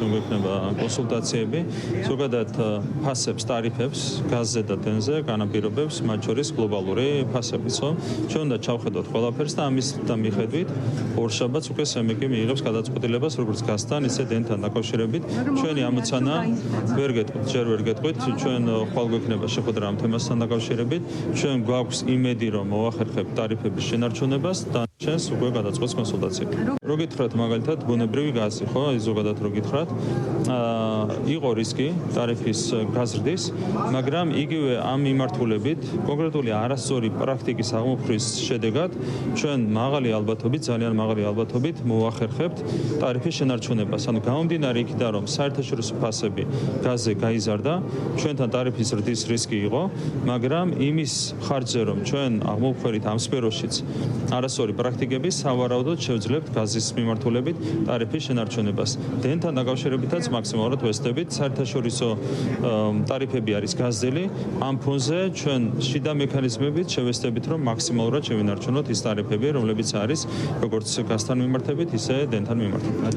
ჩვენ გვექნება კონსულტაციები, ზოგადად ფასებს, ტარიფებს, გაზზე და დენზე განაპირობებს, მათ შორის გლობალური ფასებიც, ხო? ჩვენ უნდა ჩავხედოთ ყველაფერს და ამის მიხედვით ორშაბათს უკვე სემიკი მიიღებს გადაწყვეტილებას, როგორც გაზთან, ისე დენთან დაკავშირებით. ჩვენი ამოცანა ვერ გეტყვით, ჩვენ ხვალ გვექნება შეხვედრა ამ თემასთან დაკავშირებით. ჩვენ გვაქვს იმედი, რომ მოვახერხებთ ტარიფების შენარჩუნებას და ჩვენს უკვე გადაწყვეტს კონსულტაციები. რო გითხრათ მაგალითად ბუნებრივი გაზი, ხო? ზოგადად რო გითხრათ, იყო რისკი ტარიფის გაზრდის, მაგრამ იგივე ამ მიმართულებით, კონკრეტული არასწორი პრაქტიკის აღმოფხრის შედეგად ჩვენ ძალიან მაღალი ალბათობით მოვახერხებთ ტარიფის შენარჩუნებას. ანუ გამომდინარე იქიდან, რომ საერთაშორისო ფასები გაზზე გაიზარდა, ჩვენთან ტარიფის ზრდის რისკი იყო, მაგრამ იმის ხარჯზე, რომ ჩვენ აღმოფხვრით ამ სფეროშიც არასწორი პრაქტიკები სავარაუდოდ შევძლებთ გაზის მიმართულებით ტარიფის შენარჩუნებას. დენთან დაკავშირებითაც მაქსიმალურად ვესწრებით, საერთაშორისო ტარიფები არის გაზდელი, ამ ფონზე ჩვენ შიდა მექანიზმებით შევესწრებით, რომ მაქსიმალურად შევინარჩუნოთ ის ტარიფები, რომლებიც არის როგორც გაზთან მიმართებით, ისე დენთან მიმართებით.